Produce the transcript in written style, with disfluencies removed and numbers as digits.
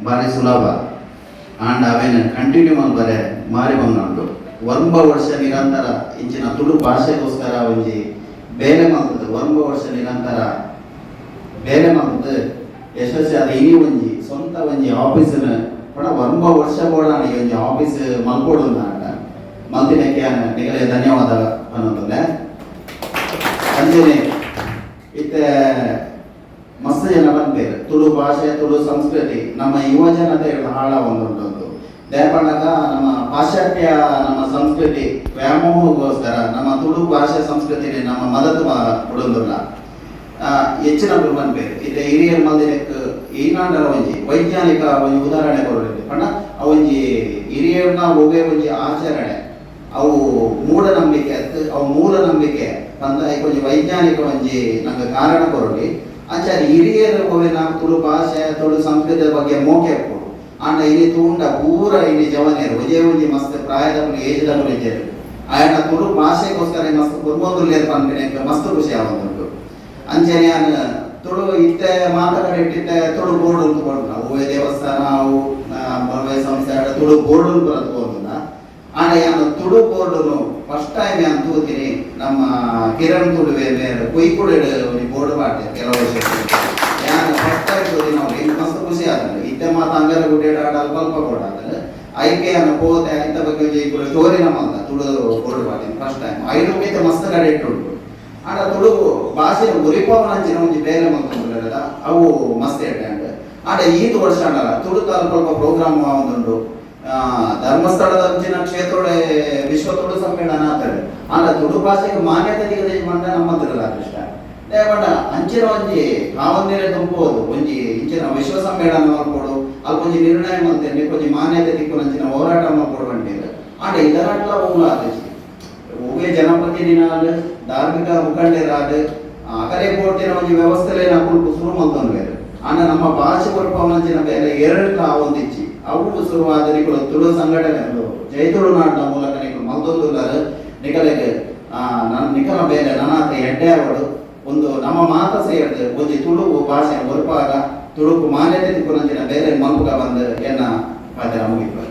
ಭಾರಿ ಸುಲಭ ಆಂಡ್ ಅವೇನು ಕಂಟಿನ್ಯೂ ಮಾಡ್ಬಾರೆ ಮಾರಿ ಬಂದು ಒಂಬ ವರ್ಷ ನಿರಂತರ ಇಂಚಿನ ತುಳು ಭಾಷೆಗೋಸ್ಕರ ಒಂಜಿ ಬೇಲೆ ಮಾಡ್ತದೆ ಒಂಬ ವರ್ಷ ನಿರಂತರ ಬೇಲೆ ಮಾಡ್ತದೆ ಯಶಸ್ವಿ ಅದು ಇನಿ ಒಂಜಿ ಸ್ವಂತ ಒಂಜಿ ಆಫೀಸಿನ ಕೂಡ ಒಂಬ ವರ್ಷ ಕೂಡ ಒಂಜಿ ಆಫೀಸ್ ಮಲ್ಕೊಡು ಮಂತಿನಕ್ಕೆ ನಿಗಲೇ ಧನ್ಯವಾದ ಅನ್ನೋದಲ್ಲೇ ಅಂಜನೆ ಇತ್ತೆ ಮಸ್ತ್ ಜನ ಬಂದಿರು ತುಳು ಭಾಷೆ ತುಳು ಸಂಸ್ಕೃತಿ ನಮ್ಮ ಯುವಜನತೆ ಹಾಳ ಒಂದೊಂದು ದೇಪಂಡಗ ನಮ್ಮ ಪಾಶ್ಚಾತ್ಯ ನಮ್ಮ ಸಂಸ್ಕೃತಿ ವ್ಯಾಮೋಹಗೋಸ್ಕರ ನಮ್ಮ ತುಳು ಭಾಷೆ ಸಂಸ್ಕೃತಿ ನಮ್ಮ ಮದತ್ ಬಿಡೋದಿಲ್ಲ ಹೆಚ್ಚಿನ ಬಂದ್ಬೇಕು ಇತ್ತೆ ಹಿರಿಯರ ಮಂದಿರಕ್ಕೆ ಈನಾಂಡರ ಒಂಜಿ ವೈಜ್ಞಾನಿಕ ಒಂಜಿ ಉದಾಹರಣೆ ಕೊಡೋದು ಪಂಡ ಅವೊಂಜಿ ಹಿರಿಯರ್ನ ಹೋಗೇ ಒಂಜಿ ಆಚರಣೆ ಅವು ಮೂಢನಂಬಿಕೆ ಅವು ಮೂಢನಂಬಿಕೆ ಬಂದ ಕೊಂಚ ವೈಜ್ಞಾನಿಕ ಒಂಜಿ ನಂಗೆ ಕಾರಣ ಕೊರಡಿ ಅಂಚಾರ ಹಿರಿಯರು ಹೋಗಿ ನಾವು ತುಳು ಭಾಷೆ ತುಳು ಸಂಸ್ಕೃತಿಯ ಬಗ್ಗೆ ಮೋಕೆ ಕೊಡು ಆಂಡ ಇಲ್ಲಿ ತೂಂಡ ಪೂರ ಇಲ್ಲಿ ಜವನಿಯರು ಒಜೆ ಒಂಜಿ ಮಸ್ತ್ ಪ್ರಾಯದವರು ಏಜ್ದವರು ಇದ್ದಾರೆ ಆಯನ ತುಳು ಭಾಷೆಗೋಸ್ಕರ ಮಸ್ತ್ ಕುರ್ಬಂದುಲ್ಲೇರು ಪಂಪಿನ ಮಸ್ತ್ ಖುಷಿ ಆಗುಂಟು ಅಂಚನೆ ತುಳು ಇತ್ತೆ ಮಾತಾಡಿಟ್ಟಿತ್ತೆ ತುಳು ಬೋರ್ಡ್ ಉಂಟುಕೊಂಡು ನಾವು ದೇವಸ್ಥಾನ ಅವು ಮದುವೆ ಸಂಸ್ಥೆ ತುಳು ಬೋರ್ಡ್ ಬರತ್ಕೊಂಡು ಆಂಡ ಯಾನು ತುಳು ಬೋರ್ಡು ಫಸ್ಟ್ ಟೈಮ್ ಯಾನು ತೂತೀನಿ ನಮ್ಮ ಕಿರಣ್ ತುಳುವೆ ಮೇಲೆ ಕೊಯ್ಕುಡೆ ಬೋರ್ಡ್ ಮಾಡ್ತೇವೆ ಕೆಲವು ವರ್ಷ ಯಾನು ಫಸ್ಟ್ ಟೈಮ್ ತೂತಿ ನಾವು ಇನ್ನು ಮಸ್ತ್ ಖುಷಿ ಆದ್ರೆ ಇತ್ತೆ ಮಾತು ಅಂಗರ ಗುಡ್ಡೆ ಅಲ್ಪ ಅಲ್ಪ ಕೊಡಾದ್ರೆ ಐಕೆ ಅನ್ನ ಪೋತೆ ಇಂಥ ಬಗ್ಗೆ ಕೂಡ ಸ್ಟೋರಿ ನಮ್ಮ ತುಳು ಬೋರ್ಡ್ ಮಾಡ್ತೀನಿ ಫಸ್ಟ್ ಟೈಮ್ 5 ರೂಪಾಯಿ ಮಸ್ತ್ ಕಡೆ ಇಟ್ಟುಂಟು ಆಂಡ ತುಳು ಭಾಷೆ ಉರಿಪವನ ಅಂಚಿನ ಒಂಜಿ ಬೇರೆ ಮಂತ್ರದ ಅವು ಮಸ್ತ್ ಇಟ್ಟೆ ಆಂಡ ಈದು ವರ್ಷ ಅಲ್ಲ ತುಳು ಅಲ್ಪ ಅಲ್ಪ ಪ್ರೋಗ್ರಾಮ್ ಒಂದುಂಟು ಧರ್ಮಸ್ಥಳದ ಅಂಚಿನ ಕ್ಷೇತ್ರೊಡೆ ವಿಶ್ವ ತುಳು ಸಮ್ಮೇಳನ ಆಗ್ತದೆ ಆಂಡ ತುಳು ಭಾಷೆಗೆ ಮಾನ್ಯತೆ ನಿಗದಿ ಮಂಡ ನಮ್ಮದಿರಲ್ಲ ಕೃಷ್ಣ ದೇವಣ್ಣ ಅಂಚಿನ ಒಂಜಿ ಕಾವಂದಿರೆ ತುಂಬೋದು ಒಂಜಿ ಇಂಚಿನ ವಿಶ್ವ ಸಮ್ಮೇಳನ ಮಾಡ್ಕೊಡು ಅಲ್ಲಿ ಒಂಜಿ ನಿರ್ಣಯ ಮಾಡ್ತೇನೆ ಕೊಂಚ ಮಾನ್ಯತೆ ತಿಕ್ಕು ಅಂಚಿನ ಹೋರಾಟ ಮಾಡ್ಕೊಡು ಅಂಟಿದ್ರು ಆಂಡ ಇದರಟ್ಲ ಹೋಗ್ಲ ಆದಚಿ ಹೋಗಿ ಜನಪ್ರತಿನಿಧಿನಾಡು ಧಾರ್ಮಿಕ ಮುಖಂಡರಾಡು ಅಕರೆ ಕೋರ್ಟಿನ ಒಂಜಿ ವ್ಯವಸ್ಥೆಲೆ ನಾವು ಶುರು ಮಾಡ್ತಂದ್ವೇರು ಆಂಡ ನಮ್ಮ ಭಾಷೆ ಕೊರಪವನಂಚಿನ ಬೇರೆ ಎರಡು ಒಂದಿಚ್ಚಿ ಅವು ಶುರುವಾದ ನಿಕಲು ತುಳು ಸಂಘಟನೆ ಜೈತುಳು ನಾಡಿನ ಮೂಲಕ ನಿಕಲು ಮಲ್ದೊಂದುಲ್ಲರು ನಿಕಲೆಗೆ ನಿಕಲ ಬೇರೆ ನನಾತ ಎಡ್ಡೆ ಅವಳು ಒಂದು ನಮ್ಮ ಮಾತ ಸೇರಿದ ಒಂದು ತುಳು ಭಾಷೆ ಒರಪಾಗ ತುಳುಕು ಮಾನ್ಯತೆ ತಿಕ್ಕುನಂಚಿನ ಬೇರೆ ಮಲ್ಪುಗ ಬಂದು ಎನ್ನ ಪಾತ್ರ ಮುಗಿತು.